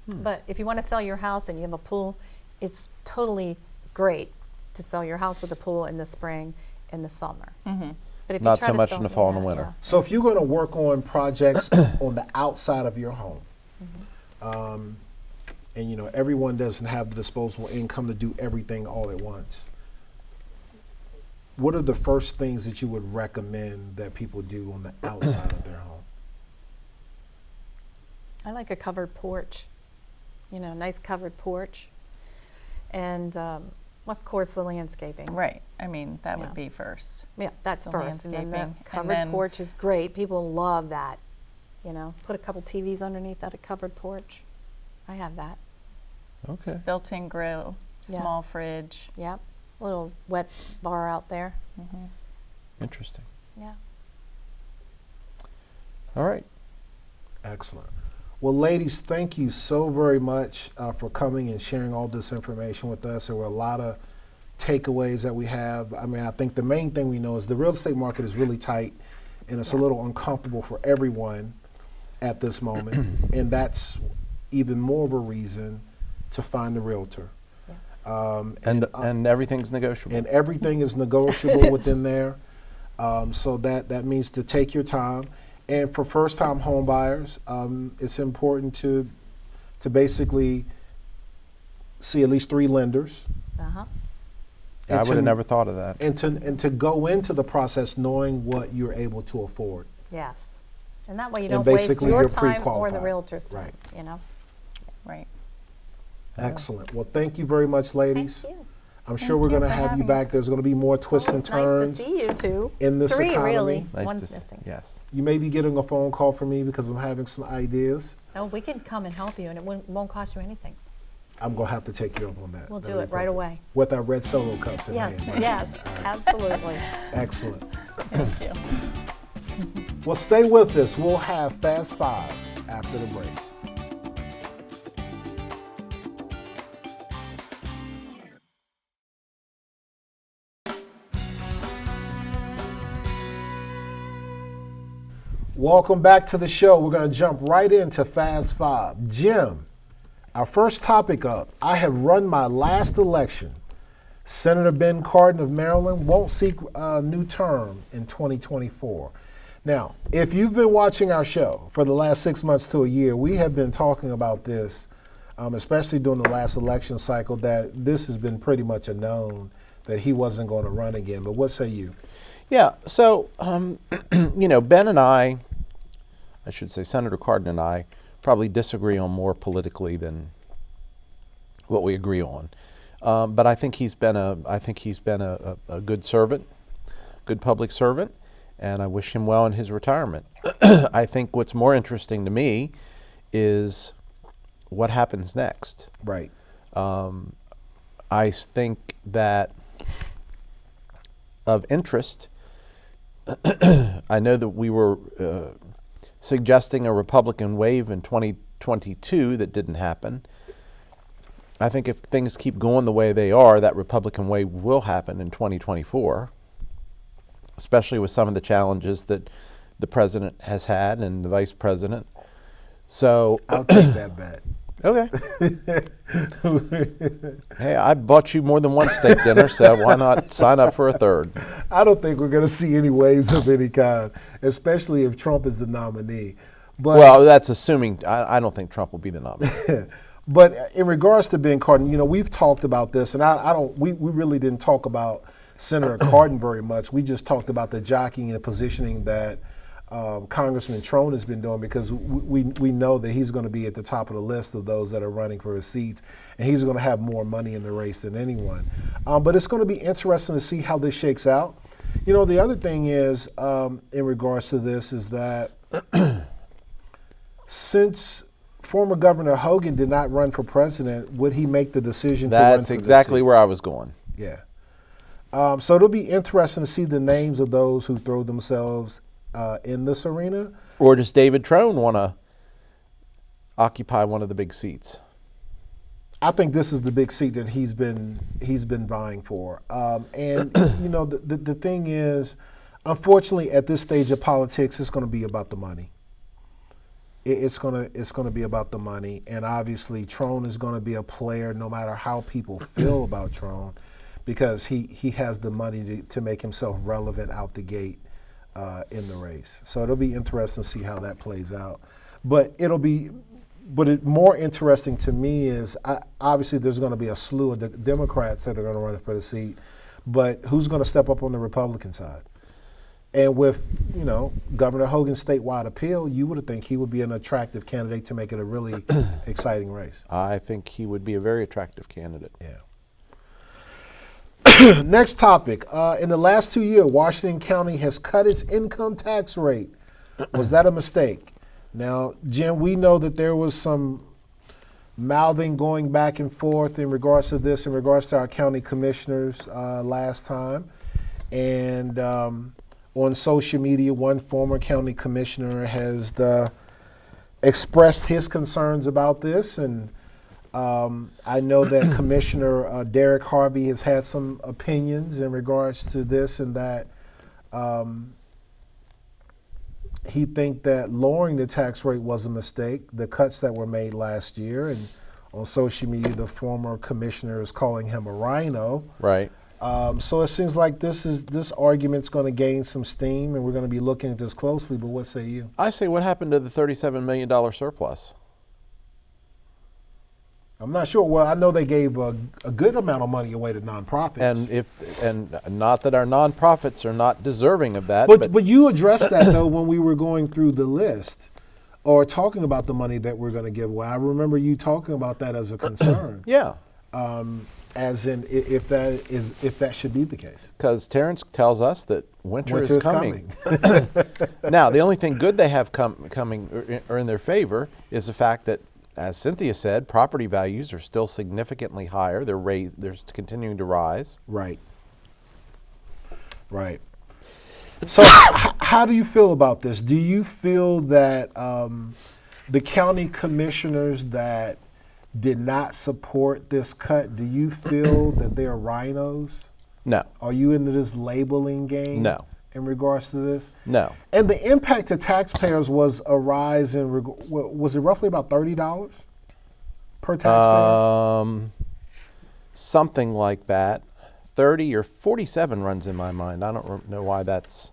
But if you want to sell your house and you have a pool, it's totally great to sell your house with a pool in the spring and the summer. Mm-hmm. But if Not you try so to much sell, in the fall and the yeah, winter. yeah. So if you're going to work on projects on the outside of your home, and everyone doesn't have the disposable income to do everything all at once, what are the first things that you would recommend that people do on the outside of their home? I like a covered porch, nice covered porch. And of course the landscaping. Right. I mean, that Yeah. would be first. Yeah, that's The first. And then the landscaping, and covered then- porch is great. People love that. Put a couple TVs underneath that, a covered porch. I have that. Okay. Built-in grill, Yeah. small fridge. Yep. Little wet bar out there. Interesting. Yeah. All right. Excellent. Well, ladies, thank you so very much for coming and sharing all this information with us. There were a lot of takeaways that we have. I mean, I think the main thing we know is the real estate market is really tight, and it's a little uncomfortable for everyone at this moment, and that's even more of a reason to find a realtor. And everything's negotiable. And everything is negotiable within there. So that means to take your time. And for first-time home buyers, it's important to basically see at least 3 lenders, Uh-huh. I would to- have never thought of that. and to go into the process knowing what you're able to afford. Yes. And that way you And don't waste basically your you're time or the pre-qualified. realtor's time, Right. Right. Excellent. Well, thank you very much, ladies. Thank you. I'm sure Thank we're you going to for have you having back. us. There's going to be more twists and It's turns nice to see you two. in this 3 economy. really. Nice One's to see. missing. Yes. You may be getting a phone call from me because I'm having some ideas. Oh, we can come and help you, and it won't cost you anything. I'm going to have to take you up on that. We'll That'll do be it right perfect. away. With our red Solo cups in Yes, hand. yes, absolutely. Excellent. Thank you. Well, stay with us. We'll have Fast Five after the break. Welcome back to the show. We're going to jump right into Fast Five. Jim, our first topic up. I have run my last election. Senator Ben Cardin of Maryland won't seek a new term in 2024. Now, if you've been watching our show for the last 6 months to a year, we have been talking about this, especially during the last election cycle, that this has been pretty much a known that he wasn't going to run again. But what say you? Yeah, so, Ben and I should say Senator Cardin and I, probably disagree on more politically than what we agree on. But I think he's been a good servant, good public servant, and I wish him well in his retirement. I think what's more interesting to me is what happens next. Right. I think that of interest, I know that we were suggesting a Republican wave in 2022 that didn't happen. I think if things keep going the way they are, that Republican wave will happen in 2024, especially with some of the challenges that the president has had and the vice president. So I'll take that bet. Okay. Hey, I bought you more than one steak dinner, so why not sign up for a third? I don't think we're going to see any waves of any kind, especially if Trump is the nominee. But, Well, that's assuming, I don't think Trump will be the nominee. but in regards to Ben Cardin, we've talked about this, and we really didn't talk about Senator Cardin very much. We just talked about the jockeying and positioning that Congressman Trone has been doing, because we know that he's going to be at the top of the list of those that are running for his seats, and he's going to have more money in the race than anyone. But it's going to be interesting to see how this shakes out. The other thing is, in regards to this, is that since former Governor Hogan did not run for president, would he make the decision to run That's for exactly the seat? where I was going. Yeah. So it'll be interesting to see the names of those who throw themselves in this arena. Or does David Trone want to occupy one of the big seats? I think this is the big seat that he's been vying for. The thing is, unfortunately, at this stage of politics, it's going to be about the money. It's going to be about the money, and obviously, Trone is going to be a player no matter how people feel about Trone, because he has the money to make himself relevant out the gate in the race. So it'll be interesting to see how that plays out. But more interesting to me is, obviously there's going to be a slew of the Democrats that are going to run for the seat, but who's going to step up on the Republican side? And with, Governor Hogan's statewide appeal, you would think he would be an attractive candidate to make it a really exciting race. I think he would be a very attractive candidate. Yeah. Next topic. In the last 2 years, Washington County has cut its income tax rate. Was that a mistake? Now, Jim, we know that there was some mouthing going back and forth in regards to this, in regards to our county commissioners last time. And on social media, one former county commissioner has expressed his concerns about this. And I know that Commissioner Derek Harvey has had some opinions in regards to this, and that he think that lowering the tax rate was a mistake, the cuts that were made last year. And on social media, the former commissioner is calling him a rhino. Right. So it seems like this argument's going to gain some steam, and we're going to be looking at this closely. But what say you? I say, what happened to the $37 million surplus? I'm not sure. Well, I know they gave a good amount of money away to nonprofits. And not that our nonprofits are not deserving of that. But you addressed that, though, when we were going through the list or talking about the money that we're going to give away. I remember you talking about that as a concern. Yeah. As in, if that should be the case. Because Terrence tells us that winter is coming. Now, the only thing good they have coming or in their favor is the fact that as Cynthia said, property values are still significantly higher. They're continuing to rise. Right. Right. So, how do you feel about this? Do you feel that the county commissioners that did not support this cut, do you feel that they're rhinos? No, Are you into this labeling game? No. In regards to this? no. And the impact to taxpayers was a rise in, was it roughly about $30 per taxpayer? Something like that. 30 or 47 runs in my mind. I don't know why that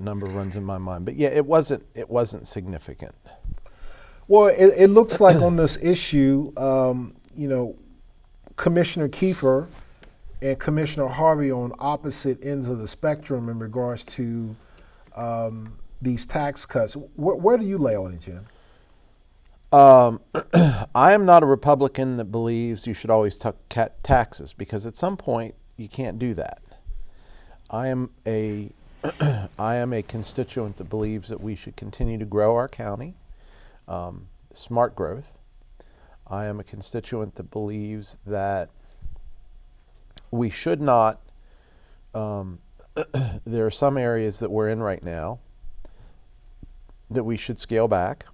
number runs in my mind. But yeah, it wasn't significant. Well, it looks like on this issue, Commissioner Kiefer and Commissioner Harvey are on opposite ends of the spectrum in regards to these tax cuts. Where do you lay on it, Jim? I am not a Republican that believes you should always cut taxes, because at some point you can't do that. I am a constituent that believes that we should continue to grow our county, smart growth. I am a constituent that believes that we should not, there are some areas that we're in right now that we should scale back.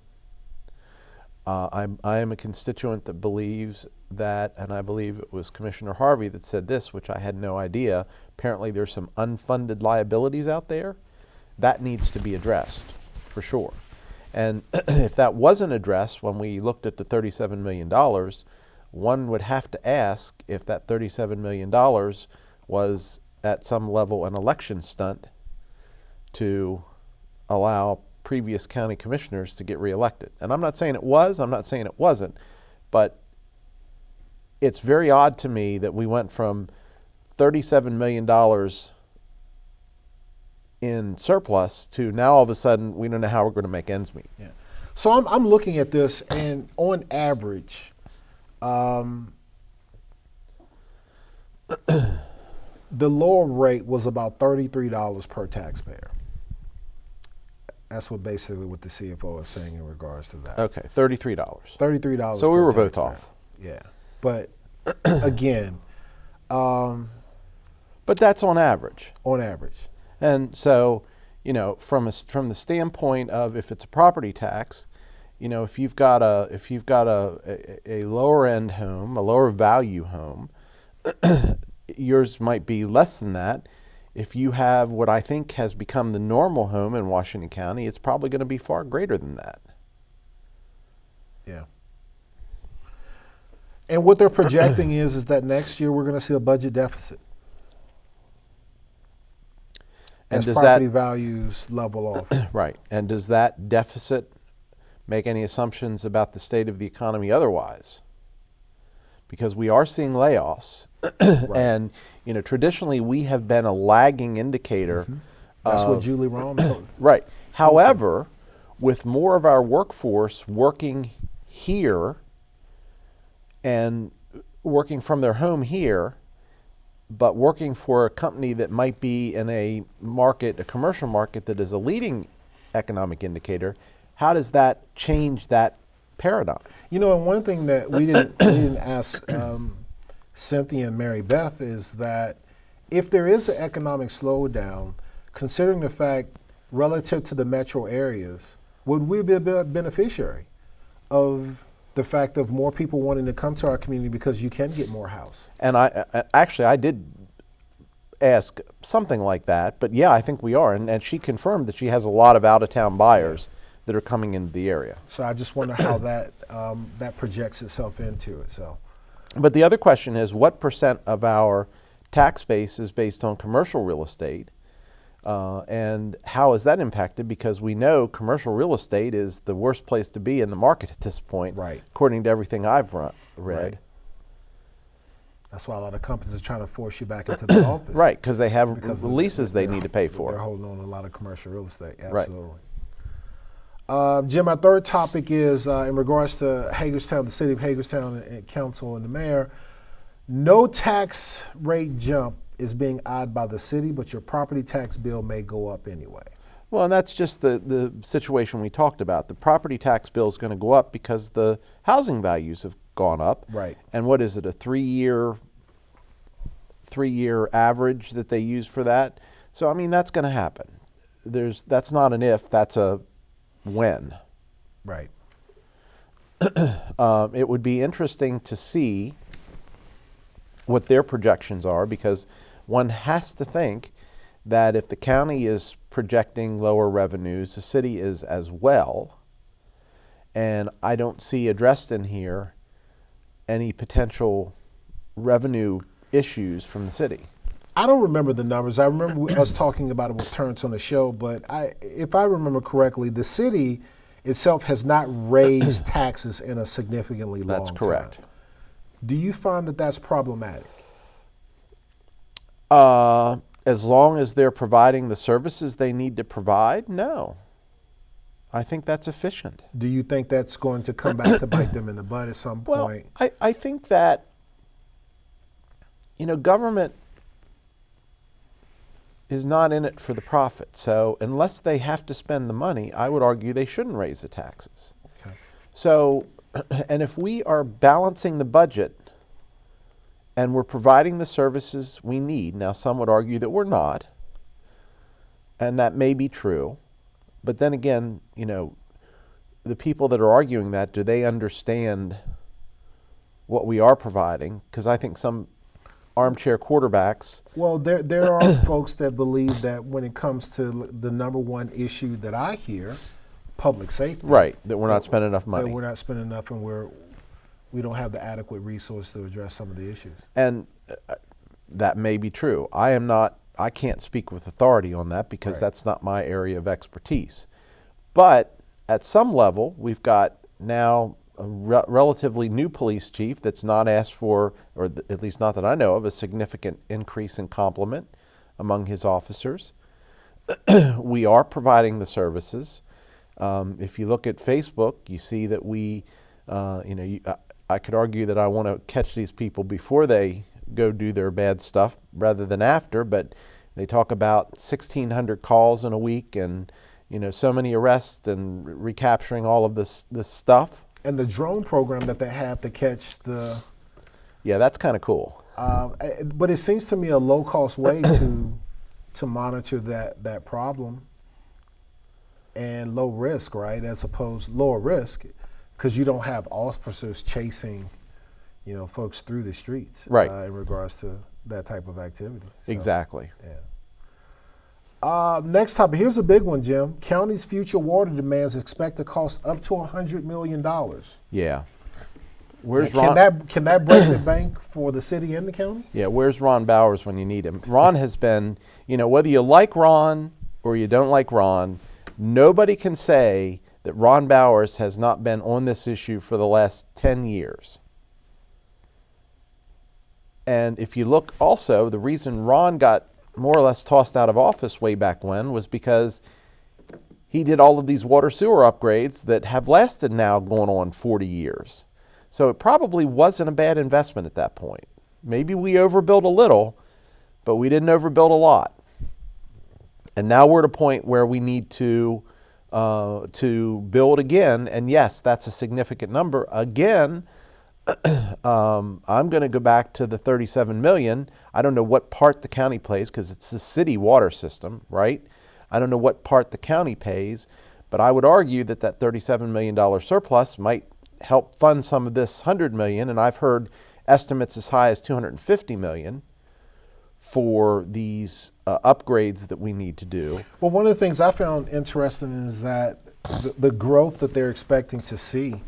I am a constituent that believes that, and I believe it was Commissioner Harvey that said this, which I had no idea, apparently there's some unfunded liabilities out there. That needs to be addressed, for sure. And if that wasn't addressed when we looked at the $37 million, one would have to ask if that $37 million was at some level an election stunt to allow previous county commissioners to get reelected. And I'm not saying it was, I'm not saying it wasn't, but it's very odd to me that we went from $37 million in surplus to now all of a sudden we don't know how we're going to make ends meet. Yeah. So I'm looking at this, and on average, the lower rate was about $33 per taxpayer. That's what basically what the CFO is saying in regards to that. Okay, $33. $33. So we per were both taxpayer. off. Yeah, but again, But that's on average. on average, And so, from the standpoint of if it's a property tax, if you've got a lower end home, a lower value home, yours might be less than that. If you have what I think has become the normal home in Washington County, it's probably going to be far greater than that. yeah. And what they're projecting is that next year we're going to see a budget deficit And as does property that values level off. right? And does that deficit make any assumptions about the state of the economy otherwise? Because we are seeing layoffs, and traditionally we have been a lagging indicator. That's what of- Julie Rome told. Right. However, with more of our workforce working here and working from their home here, but working for a company that might be in a market, a commercial market that is a leading economic indicator, how does that change that paradigm? And one thing that we didn't ask Cynthia and Marybeth is that if there is an economic slowdown, considering the fact relative to the metro areas, would we be a beneficiary of the fact of more people wanting to come to our community because you can get more house? And I did ask something like that, but yeah, I think we are. And she confirmed that she has a lot of out-of-town buyers that are coming into the area. So I just wonder how that projects itself into it. So, But the other question is, what percent of our tax base is based on commercial real estate? And how is that impacted? Because we know commercial real estate is the worst place to be in the market at this point, Right. according to everything I've read. Right. That's why a lot of companies are trying to force you back into the office. Right, because they have Because leases they need to pay They're for. holding on to a lot of commercial real estate. Right. Absolutely. Jim, my third topic is in regards to Hagerstown, the city of Hagerstown and council and the mayor. No tax rate jump is being eyed by the city, but your property tax bill may go up anyway. Well, and that's just the situation we talked about. The property tax bill is going to go up because the housing values have gone up. Right. And what is it, a three-year average that they use for that? So, I mean, that's going to happen. That's not an if, that's a when. Right. It would be interesting to see what their projections are, because one has to think that if the county is projecting lower revenues, the city is as well. And I don't see addressed in here any potential revenue issues from the city. I don't remember the numbers. I remember us talking about it with Terrence on the show, but if I remember correctly, the city itself has not raised taxes in a significantly long time. That's correct. Do you find that that's problematic? As long as they're providing the services they need to provide, no. I think that's efficient. Do you think that's going to come back to bite them in the butt at some point? Well, I think that, government is not in it for the profit. So unless they have to spend the money, I would argue they shouldn't raise the taxes. Okay. So, and if we are balancing the budget and we're providing the services we need, now some would argue that we're not, and that may be true, but then again, the people that are arguing that, do they understand what we are providing? Because I think some armchair quarterbacks. Well, there are folks that believe that when it comes to the number one issue that I hear, public safety. Right, that we're not spending enough money. That we're not spending enough, and we don't have the adequate resource to address some of the issues. And that may be true. I can't speak with authority on that because Right. that's not my area of expertise. But at some level, we've got now a relatively new police chief that's not asked for, or at least not that I know of, a significant increase in complement among his officers. We are providing the services. If you look at Facebook, you see that I could argue that I want to catch these people before they go do their bad stuff rather than after, but they talk about 1,600 calls in a week and so many arrests and recapturing all of this stuff. And the drone program that they have to catch the, Yeah, that's kind of cool. but it seems to me a low-cost way to monitor that problem, and low risk, right? As opposed lower risk, because you don't have officers chasing, folks through the streets, Right. In regards to that type of activity. So, Exactly. Yeah. Next topic. Here's a big one, Jim. County's future water demands expect to cost up to $100 million. Yeah. Where's Can Ron? can that break the bank for the city and the county? Yeah, where's Ron Bowers when you need him? Ron has been, whether you like Ron or you don't like Ron, nobody can say that Ron Bowers has not been on this issue for the last 10 years. And if you look also, the reason Ron got more or less tossed out of office way back when was because he did all of these water sewer upgrades that have lasted now going on 40 years. So it probably wasn't a bad investment at that point. Maybe we overbuilt a little, but we didn't overbuild a lot. And now we're at a point where we need to build again. And yes, that's a significant number. Again, I'm going to go back to the $37 million. I don't know what part the county plays because it's the city water system, right? I don't know what part the county pays, but I would argue that $37 million surplus might help fund some of this $100 million, and I've heard estimates as high as $250 million for these upgrades that we need to do. Well, one of the things I found interesting is that the growth that they're expecting to see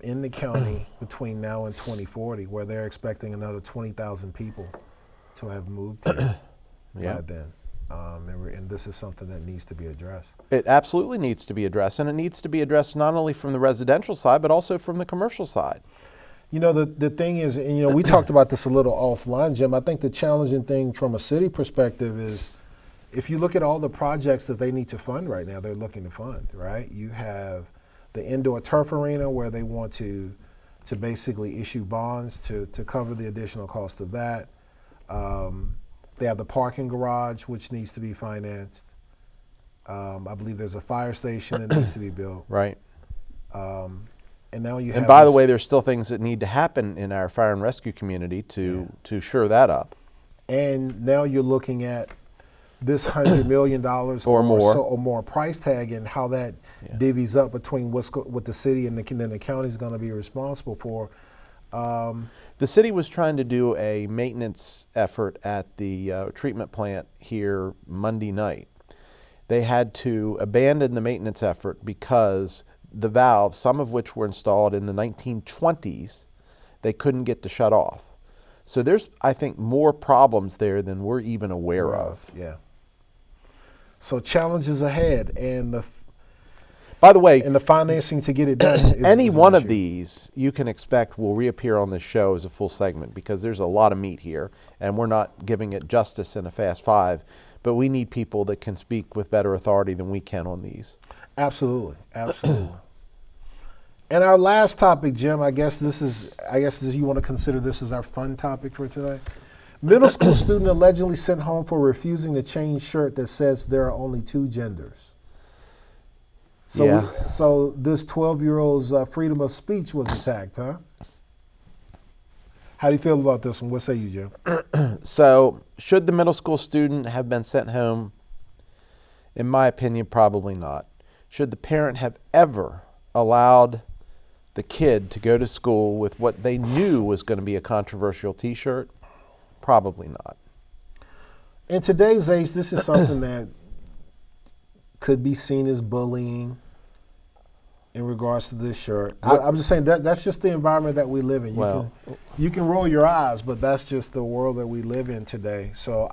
in the county between now and 2040, where they're expecting another 20,000 people to have moved here Yeah. by then. And this is something that needs to be addressed. It absolutely needs to be addressed, and it needs to be addressed not only from the residential side, but also from the commercial side. The thing is, and we talked about this a little offline, Jim. I think the challenging thing from a city perspective is if you look at all the projects that they need to fund right now, they're looking to fund, right? You have the indoor turf arena where they want to basically issue bonds to cover the additional cost of that. They have the parking garage, which needs to be financed. I believe there's a fire station that needs to be built. Right. And now you have And by the this- way, there's still things that need to happen in our fire and rescue community to shore that up. and now you're looking at this $100 million Or more. so, or more price tag, and how that divvies up between what the city and then the county is going to be responsible for. The city was trying to do a maintenance effort at the treatment plant here Monday night. They had to abandon the maintenance effort because the valves, some of which were installed in the 1920s, they couldn't get to shut off. So there's, I think, more problems there than we're even aware of. Yeah. So challenges ahead, and By the way, the financing to get it done. any is an one of issue. these you can expect will reappear on this show as a full segment, because there's a lot of meat here, and we're not giving it justice in a fast five, but we need people that can speak with better authority than we can on these. Absolutely, absolutely. And our last topic, Jim, I guess you want to consider this as our fun topic for today. Middle school student allegedly sent home for refusing to change shirt that says there are only two genders. So, Yeah. so this 12-year-old's freedom of speech was attacked, huh? How do you feel about this one? What say you, Jim? So, should the middle school student have been sent home? In my opinion, probably not. Should the parent have ever allowed the kid to go to school with what they knew was going to be a controversial T-shirt? Probably not. In today's age, this is something that could be seen as bullying in regards to this shirt. I'm just saying that's just the environment that we live in. You can roll your eyes, but that's just the world that we live in today. So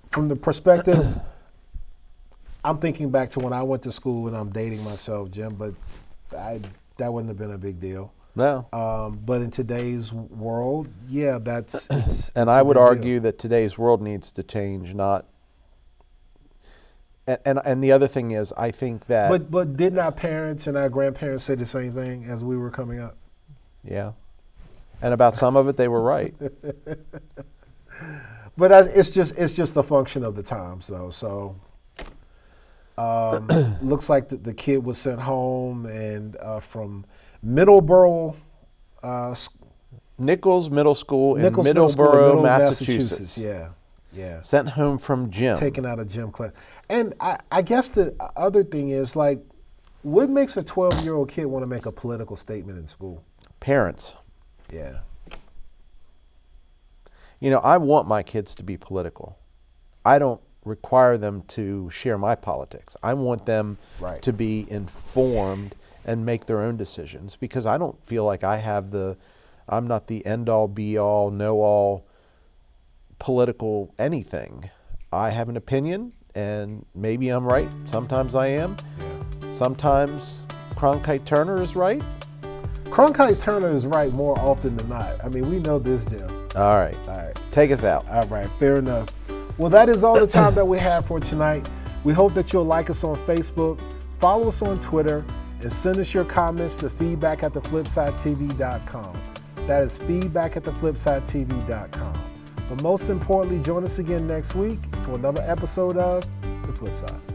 from the perspective, I'm thinking back to when I went to school, and I'm dating myself, Jim, but that wouldn't have been a big deal. No. But in today's world, yeah, it's And I would argue that today's world needs to change, not. And the other thing is, I think that. But didn't our parents and our grandparents say the same thing as we were coming up? Yeah. And about some of it, they were right. But it's just a function of the times, though. So looks like the kid was sent home, and from Middleborough, Nichols Middle School in Nichols Middle School in Middleborough, Middle, Massachusetts. Yeah. Sent home from gym. Taken out of gym class. And I guess the other thing is, like, what makes a 12-year-old kid want to make a political statement in school? Parents. Yeah. You know, I want my kids to be political. I don't require them to share my politics. I want them to be informed and make their own decisions, because I don't feel like I'm not the end-all, be-all, know-all political anything. I have an opinion, and maybe I'm right. Sometimes I am. Sometimes Cronkite Turner is right. Cronkite Turner is right more often than not. I mean, we know this, Jim. All right. Take us out. All right, fair enough. Well, that is all the time that we have for tonight. We hope that you'll like us on Facebook, follow us on Twitter, and send us your comments to feedback@theflipsidetv.com. That is feedback@theflipsidetv.com. But most importantly, join us again next week for another episode of The Flip Side.